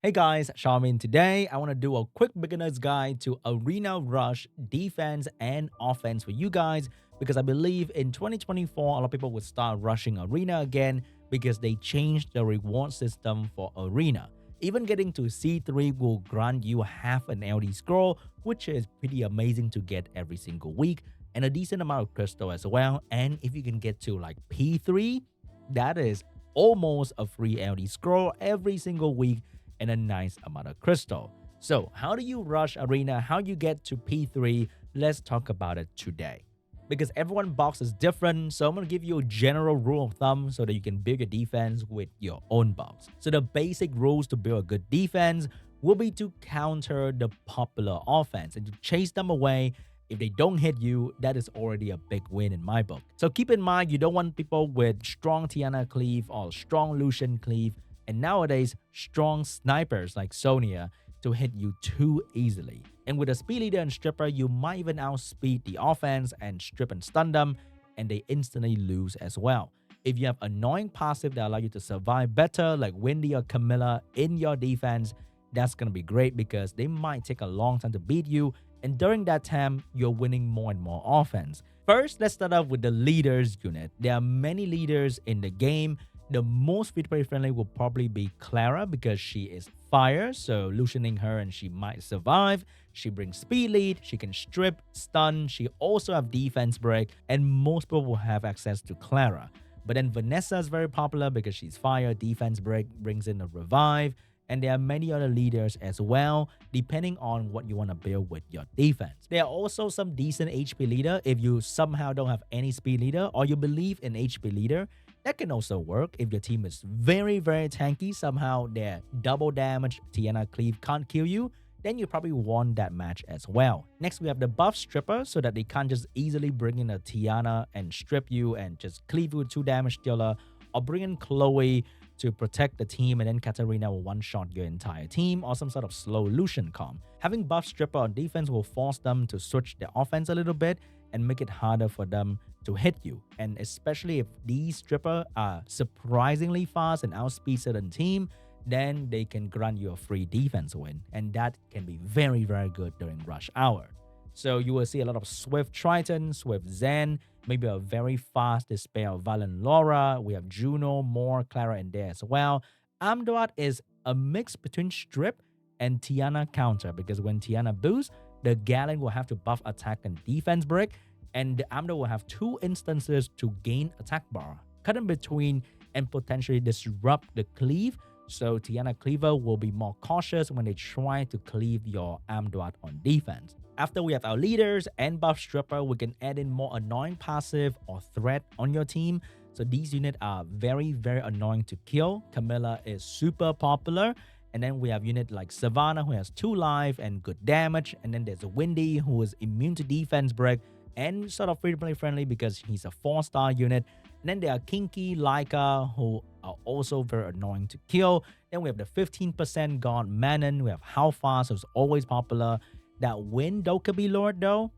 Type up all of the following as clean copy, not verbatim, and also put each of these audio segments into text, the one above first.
Hey guys, SeanB. Today I want to do a quick beginner's guide to Arena Rush defense and offense for you guys because I believe in 2024 a lot of people would start rushing Arena again because they changed the reward system for Arena. Even getting to C3 will grant you half an LD scroll, which is pretty amazing to get every single week, and a decent amount of crystal as well. And if you can get to like P3, that is almost a free LD scroll every single week and a nice amount of crystal. So how do you rush Arena? How you get to P3? Let's talk about it today. Because everyone box is different, so I'm going to give you a general rule of thumb so that you can build your defense with your own box. So the basic rules to build a good defense will be to counter the popular offense and to chase them away. If they don't hit you, that is already a big win in my book. So keep in mind, you don't want people with strong Tiana cleave or strong Lucian cleave, and nowadays strong snipers like Sonya to hit you too easily. And with a speed leader and stripper, you might even outspeed the offense and strip and stun them, and they instantly lose as well. If you have annoying passive that allow you to survive better, like Wendy or Camilla in your defense, that's gonna be great because they might take a long time to beat you, and during that time, you're winning more and more offense. First, let's start off with the leaders unit. There are many leaders in the game. The most free-to-play friendly will probably be Clara because she is fire, so Lucianing her and she might survive. She brings speed lead, she can strip, stun, she also have defense break, and most people will have access to Clara. But then Vanessa is very popular because she's fire, defense break, brings in a revive, and there are many other leaders as well, depending on what you want to build with your defense. There are also some decent HP leader if you somehow don't have any speed leader or you believe in HP leader. That can also work if your team is very tanky, somehow their double damage Tiana cleave can't kill you, then you probably won that match as well. Next, we have the buff stripper so that they can't just easily bring in a Tiana and strip you and just cleave you with 2 damage dealer, or bring in Chloe to protect the team and then Katarina will one-shot your entire team, or some sort of slow Lucian comp. Having buff stripper on defense will force them to switch their offense a little bit and make it harder for them to hit you. And especially if these stripper are surprisingly fast and outspeed certain team, then they can grant you a free defense win. And that can be very good during rush hour. So you will see a lot of Swift Triton, Swift Zen, maybe a very fast Despair of Valen Laura. We have Juno, Moore, Clara in there as well. Amduat is a mix between Strip and Tiana counter because when Tiana boosts, the Galen will have to buff attack and defense break, and the Amdo will have 2 instances to gain attack bar, cut in between, and potentially disrupt the cleave. So Tiana Cleaver will be more cautious when they try to cleave your Amduat on defense. After we have our leaders and buff stripper, we can add in more annoying passive or threat on your team. So these units are very annoying to kill. Camilla is super popular. And then we have unit like Savannah who has 2 life and good damage. And then there's Windy who is immune to defense break and sort of free-to-play friendly because he's a 4-star unit. And then there are Kinky, Laika who are also very annoying to kill. Then we have the 15% God Manon. We have How Fast who's always popular. That Win Dokkaebi Lord though,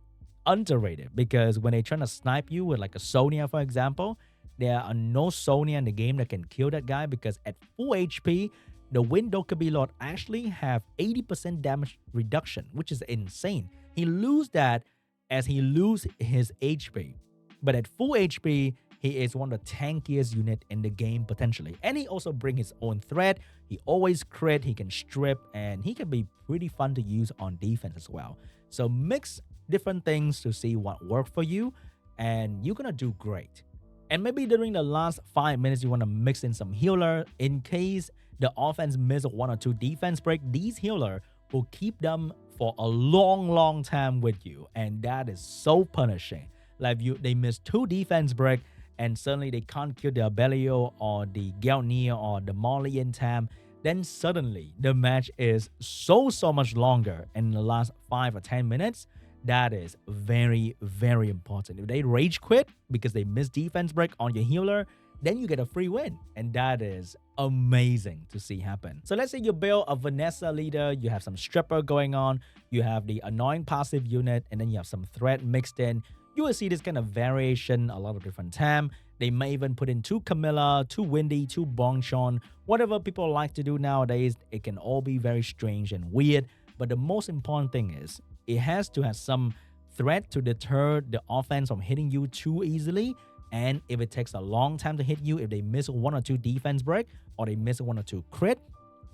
underrated because when they're trying to snipe you with like a Sonya for example, there are no Sonya in the game that can kill that guy because at full HP, the Win Dokkaebi Lord actually have 80% damage reduction, which is insane. He lose that as he lose his HP. But at full HP, he is one of the tankiest unit in the game potentially. And he also bring his own threat. He always crit, he can strip, and he can be pretty fun to use on defense as well. So mix different things to see what works for you, and you're gonna do great. And maybe during the last 5 minutes, you want to mix in some healer in case the offense miss 1 or 2 defense break. These healer will keep them for a long time with you, and that is so punishing. Like they miss 2 defense break, and suddenly they can't kill the Abelio or the Gelnir or the Molly in time. Then suddenly the match is so much longer in the last 5 or 10 minutes. That is very important. If they rage quit because they miss defense break on your healer, then you get a free win. And that is amazing to see happen. So let's say you build a Vanessa leader, you have some stripper going on, you have the annoying passive unit, and then you have some threat mixed in. You will see this kind of variation a lot of different time. They may even put in two Camilla, two Windy, two Bongchon, whatever people like to do nowadays. It can all be very strange and weird. But the most important thing is it has to have some threat to deter the offense from hitting you too easily. And if it takes a long time to hit you, if they miss one or two defense break or they miss one or two crit,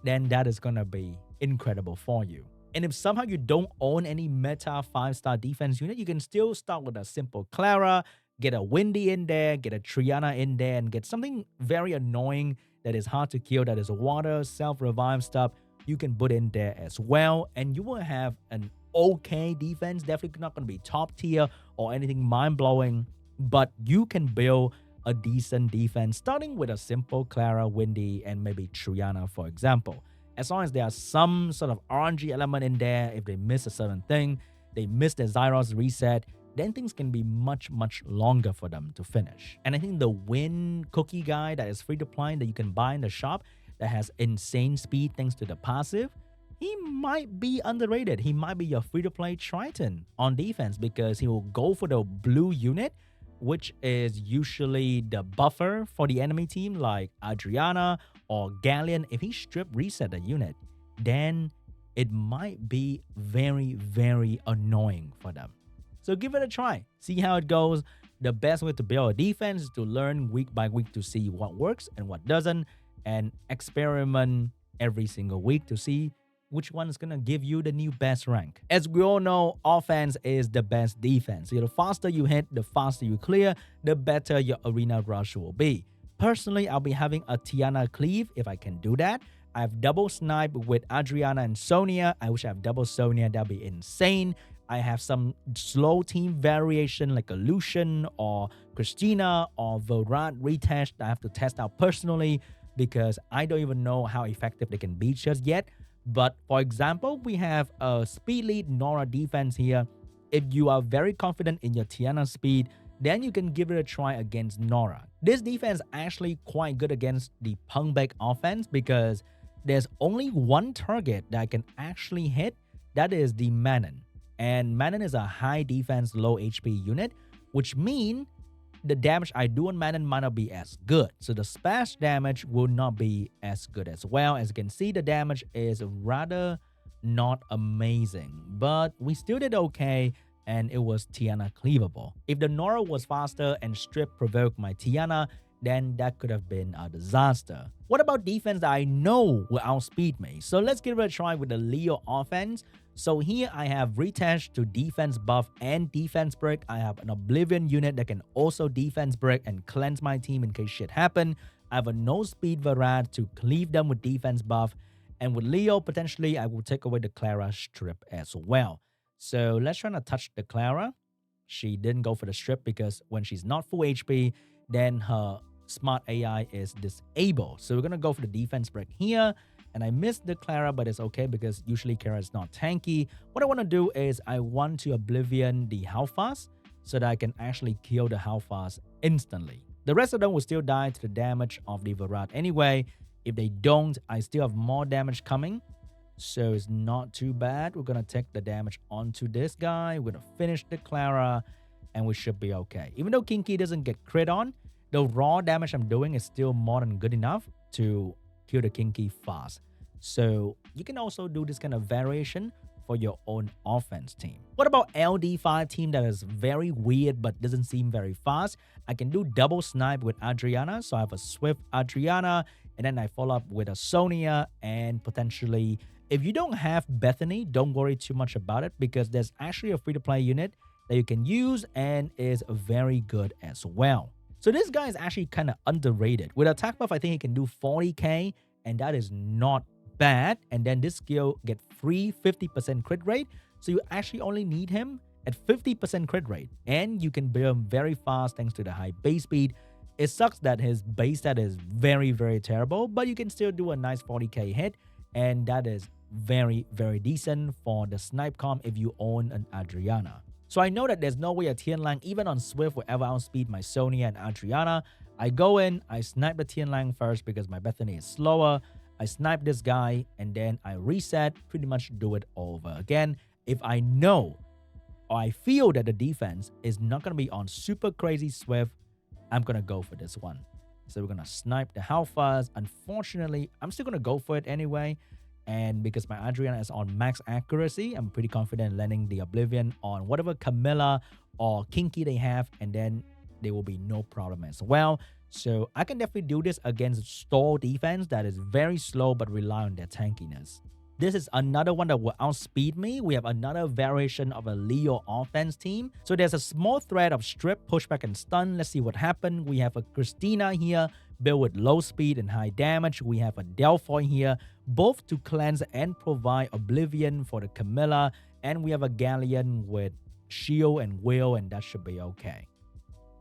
then that is going to be incredible for you. And if somehow you don't own any meta 5-star defense unit, you can still start with a simple Clara, get a Windy in there, get a Triana in there, and get something very annoying that is hard to kill, that is water, self-revive stuff. You can put in there as well, and you will have an okay defense. Definitely not going to be top tier or anything mind-blowing, but you can build a decent defense starting with a simple Clara, Windy, and maybe Triana, for example. As long as there are some sort of RNG element in there, if they miss a certain thing, they miss the Zyros reset, then things can be much, much longer for them to finish. And I think the Win cookie guy that is free to play that you can buy in the shop that has insane speed thanks to the passive, he might be underrated. He might be your free to play Triton on defense because he will go for the blue unit, which is usually the buffer for the enemy team like Adriana or Galleon. If he strip reset the unit, then it might be very, very annoying for them. So give it a try. See how it goes. The best way to build a defense is to learn week by week to see what works and what doesn't, and experiment every single week to see which one is going to give you the new best rank. As we all know, offense is the best defense. So the faster you hit, the faster you clear, the better your arena rush will be. Personally, I'll be having a Tiana cleave if I can do that. I have double snipe with Adriana and Sonia. I wish I have double Sonia. That'd be insane. I have some slow team variation like a Lucian or Christina or Vorat retest I have to test out personally because I don't even know how effective they can be just yet. But for example, we have a speed lead Nora defense here. If you are very confident in your Tiana speed, then you can give it a try against Nora. This defense is actually quite good against the Pungback offense because there's only one target that I can actually hit. That is the Manon. And Manon is a high defense, low HP unit, which means the damage I do on Manon might not be as good. So the splash damage will not be as good as well. As you can see, the damage is rather not amazing, but we still did okay, and it was Tiana cleavable. If the Nora was faster and strip provoked my Tiana, then that could have been a disaster. What about defense that I know will outspeed me? So let's give it a try with the Leo offense. So here I have retouch to defense buff and defense break. I have an Oblivion unit that can also defense break and cleanse my team in case shit happen. I have a no speed Varad to cleave them with defense buff. And with Leo, potentially I will take away the Clara strip as well. So let's try to touch the Clara. She didn't go for the strip because when she's not full HP, then her smart AI is disabled. So we're going to go for the defense break here. And I missed the Clara, but it's okay because usually Clara is not tanky. What I want to do is I want to Oblivion the Halfast so that I can actually kill the Halfast instantly. The rest of them will still die to the damage of the Varad anyway. If they don't, I still have more damage coming. So it's not too bad. We're going to take the damage onto this guy. We're going to finish the Clara and we should be okay. Even though Kinky doesn't get crit on, the raw damage I'm doing is still more than good enough to kill the Kinky fast. So you can also do this kind of variation for your own offense team. What about LD5 team that is very weird but doesn't seem very fast? I can do double snipe with Adriana. So I have a Swift Adriana and then I follow up with a Sonia and potentially, if you don't have Bethany, don't worry too much about it because there's actually a free-to-play unit that you can use and is very good as well. So this guy is actually kind of underrated. With attack buff, I think he can do 40k and that is not bad. And then this skill get free 50% crit rate. So you actually only need him at 50% crit rate. And you can build him very fast thanks to the high base speed. It sucks that his base stat is very, very terrible, but you can still do a nice 40k hit. And that is very, very decent for the snipe comp if you own an Adriana. So I know that there's no way a Tian Lang, even on Swift, will ever outspeed my Sonia and Adriana. I go in, I snipe the Tian Lang first because my Bethany is slower. I snipe this guy and then I reset, pretty much do it over again. If I know or I feel that the defense is not going to be on super crazy Swift, I'm going to go for this one. So we're going to snipe the Halfas. Unfortunately, I'm still going to go for it anyway. And because my Adriana is on max accuracy, I'm pretty confident landing the Oblivion on whatever Camilla or Kinky they have. And then there will be no problem as well. So I can definitely do this against stall defense that is very slow but rely on their tankiness. This is another one that will outspeed me. We have another variation of a Leo offense team. So there's a small threat of strip, pushback, and stun. Let's see what happened. We have a Christina here, built with low speed and high damage. We have a Delphoy here, both to cleanse and provide Oblivion for the Camilla. And we have a Galleon with shield and will, and that should be okay.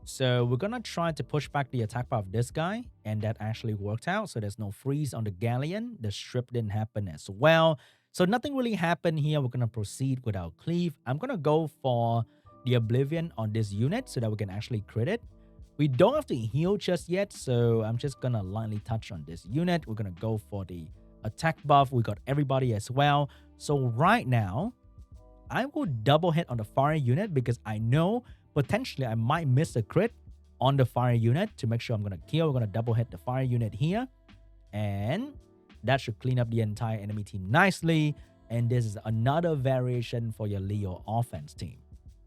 So we're going to try to push back the attack power of this guy, and that actually worked out. So there's no freeze on the Galleon. The strip didn't happen as well. So nothing really happened here. We're going to proceed with our cleave. I'm going to go for the Oblivion on this unit so that we can actually crit it. We don't have to heal just yet, so I'm just going to lightly touch on this unit. We're going to go for the attack buff. We got everybody as well. So right now, I will double hit on the fire unit because I know potentially I might miss a crit on the fire unit to make sure I'm going to kill. We're going to double hit the fire unit here. And that should clean up the entire enemy team nicely. And this is another variation for your Leo offense team.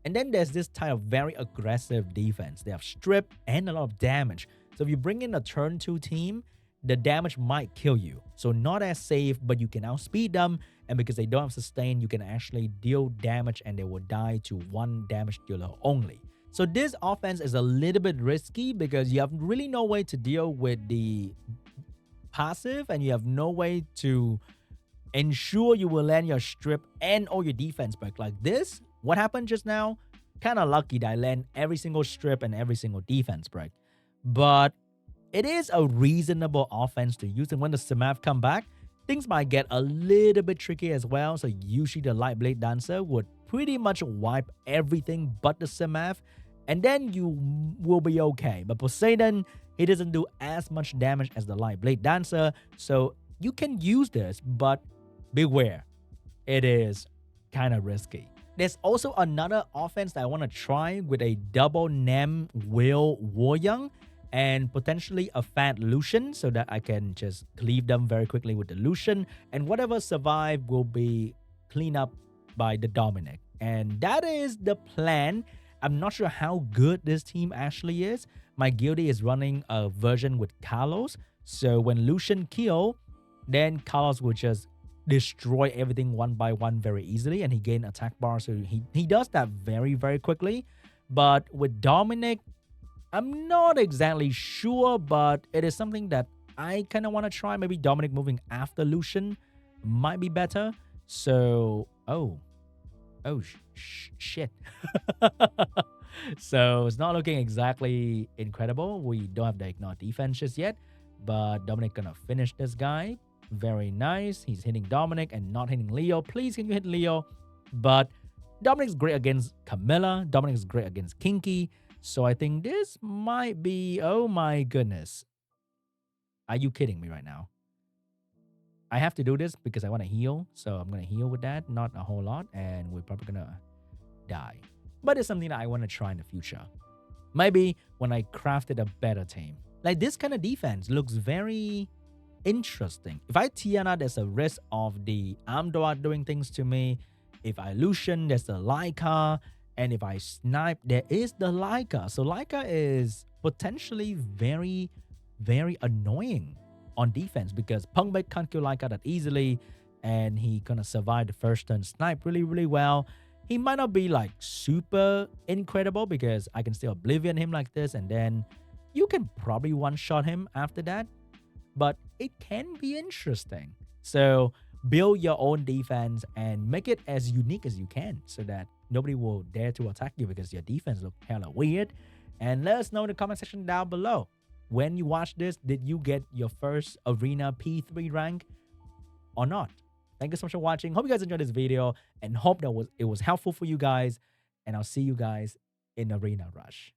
And then there's this type of very aggressive defense. They have strip and a lot of damage. So if you bring in a turn 2 team, the damage might kill you. So not as safe, but you can outspeed them. And because they don't have sustain, you can actually deal damage and they will die to 1 damage dealer only. So this offense is a little bit risky because you have really no way to deal with the passive and you have no way to ensure you will land your strip and all your defense back. Like this, what happened just now? Kind of lucky that I land every single strip and every single defense break. But it is a reasonable offense to use. And when the Samath come back, things might get a little bit tricky as well. So usually the Light Blade Dancer would pretty much wipe everything but the Samath. And then you will be okay. But Poseidon, he doesn't do as much damage as the Light Blade Dancer. So you can use this, but beware. It is kind of risky. There's also another offense that I want to try with a double Nem Will Waryoung and potentially a fat Lucian so that I can just cleave them very quickly with the Lucian. And whatever survive will be cleaned up by the Dominic. And that is the plan. I'm not sure how good this team actually is. My guildie is running a version with Carlos. So when Lucian kill, then Carlos will just destroy everything one by one very easily. And he gain attack bar. So he does that very, very quickly. But with Dominic, I'm not exactly sure, but it is something that I kind of want to try. Maybe Dominic moving after Lucian might be better. So, shit. So it's not looking exactly incredible. We don't have the ignore defense just yet, but Dominic gonna finish this guy. Very nice. He's hitting Dominic and not hitting Leo. Please, can you hit Leo? But Dominic's great against Camilla. Dominic's great against Kinky. So I think this might be, oh my goodness. Are you kidding me right now? I have to do this because I want to heal. So I'm going to heal with that. Not a whole lot. And we're probably going to die. But it's something that I want to try in the future. Maybe when I crafted a better team. Like this kind of defense looks very interesting. If I Tiana, there's a risk of the Amdoa doing things to me. If I Lucian, there's the Laika. And if I snipe, there is the Laika. So Laika is potentially very, very annoying on defense because Pungbait can't kill Laika that easily. And he gonna survive the first turn snipe really, really well. He might not be like super incredible because I can still Oblivion him like this. And then you can probably one-shot him after that. But it can be interesting. So build your own defense and make it as unique as you can so that nobody will dare to attack you because your defense look hella weird. And let us know in the comment section down below. When you watch this, did you get your first Arena P3 rank or not? Thank you so much for watching. Hope you guys enjoyed this video and hope that it was helpful for you guys. And I'll see you guys in Arena Rush.